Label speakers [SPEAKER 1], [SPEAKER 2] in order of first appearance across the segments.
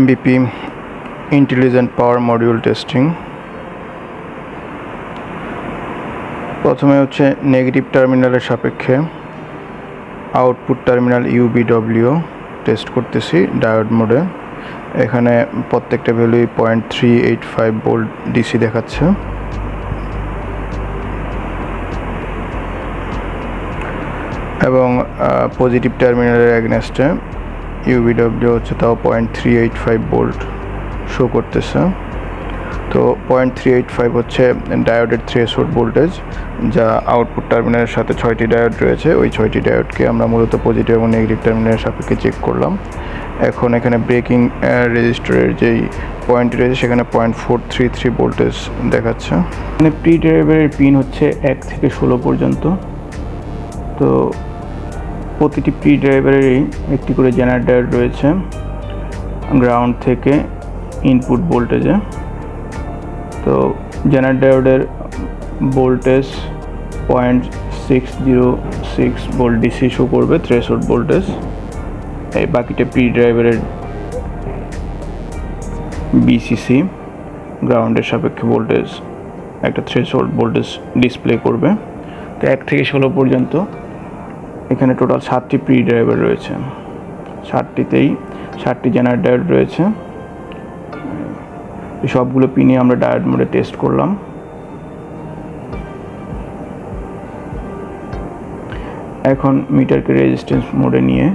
[SPEAKER 1] 7MBP Intelligent Power Module Testing। প্রথমে হচ্ছে negative টার্মিনালের সাপেক্ষে আউটপুট টার্মিনাল UBW টেস্ট করতেছি ডায়োড মোডে। এখানে প্রত্যেকটা ভ্যালুই 0.385 ভোল্ট ডিসি দেখাচ্ছে। এবং পজিটিভ টার্মিনালের এগেনস্টে UBW হচ্ছে তাও 0.385 ভোল্ট শো করতেছে। তো 0.385 হচ্ছে ডায়োডের থ্রেশহোল্ড ভোল্টেজ, যা আউটপুট টার্মিনালের সাথে 6টি ডায়োড রয়েছে। ওই 6টি ডায়োডকে আমরা মূলত পজিটিভ এবং নেগেটিভ টার্মিনালের সাপেক্ষে চেক করলাম। এখন এখানে ব্রেকিং রেজিস্টরের যেই পয়েন্ট রয়েছে সেখানে 0.433 ভোল্টেজ দেখাচ্ছে। এখানে প্রি ড্রাইভারের পিন হচ্ছে 1 থেকে 16 পর্যন্ত। তো প্রতিটি প্রি ড্রাইভারেরই একটি করে জেনারেটর ডায়োড রয়েছে গ্রাউন্ড থেকে ইনপুট ভোল্টেজে। তো জেনারেটর ডায়োডের ভোল্টেজ 0.606 ভোল্ট ডিসি শো করবে থ্রেশহোল্ড ভোল্টেজ। এই বাকিটা প্রি ড্রাইভারের বিসিসি গ্রাউন্ডের সাপেক্ষে ভোল্টেজ একটা থ্রেশহোল্ড ভোল্টেজ ডিসপ্লে করবে। তো 1 থেকে 16 পর্যন্ত এখানে টোটাল 7টি প্রি ড্রাইভার রয়েছে। 7টি জেনারেটর ডায়োড রয়েছে। সবগুলো পিনে আমরা ডায়োড মোডে টেস্ট করলাম। এখন মিটারকে রেজিস্ট্যান্স মোডে নিয়ে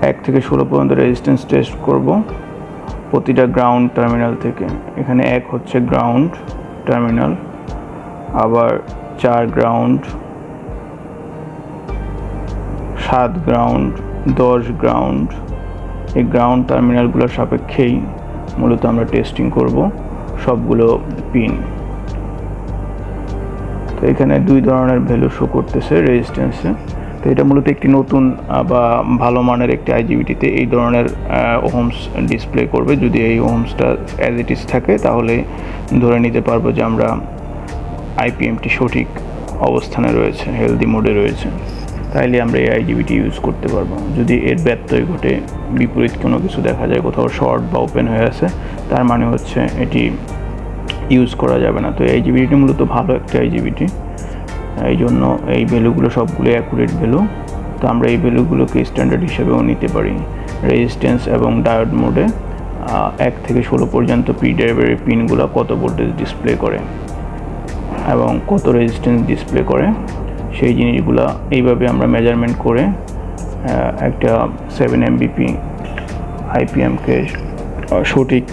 [SPEAKER 1] 1 থেকে 16 পর্যন্ত রেজিস্ট্যান্স টেস্ট করব প্রতিটা গ্রাউন্ড টার্মিনাল থেকে। এখানে 1 হচ্ছে গ্রাউন্ড টার্মিনাল, আবার 4 গ্রাউন্ড, 7 গ্রাউন্ড, 10 গ্রাউন্ড। এই গ্রাউন্ড টার্মিনালগুলোর সাপেক্ষেই মূলত আমরা টেস্টিং করব সবগুলো পিন। তো এখানে 2 ধরনের ভ্যালু শো করতেছে রেজিস্ট্যান্সে। তো এটা মূলত একটি নতুন বা ভালো মানের একটি IGBT-তে এই ধরনের ওহমস ডিসপ্লে করবে। যদি এই ওহমসটা অ্যাজ ইট ইজ থাকে তাহলে ধরে নিতে পারবো যে আমরা IPM-টি সঠিক অবস্থানে রয়েছে, হেলদি মোডে রয়েছে। তাইলে আমরা এই IGBT ইউজ করতে পারবো। যদি এর ব্যত্যয় ঘটে, বিপরীত কোনো কিছু দেখা যায়, কোথাও শর্ট বা ওপেন হয়ে আছে, তার মানে হচ্ছে এটি ইউজ করা যাবে না। তো এই IGBT মূলত ভালো একটা IGBT, এই জন্য এই ভ্যালুগুলো সবগুলো অ্যাকুরেট ভ্যালু। তো আমরা এই ভ্যালুগুলোকে স্ট্যান্ডার্ড হিসেবেও নিতে পারি। রেজিস্ট্যান্স এবং ডায়োড মোডে 1 থেকে 16 পর্যন্ত প্রি ড্রাইভারের পিনগুলো কত ভোল্টেজ ডিসপ্লে করে এবং কত রেজিস্ট্যান্স ডিসপ্লে করে, সেই জিনিসগুলো এইভাবে আমরা মেজারমেন্ট করে একটা 7MBP IPM-কে সঠিক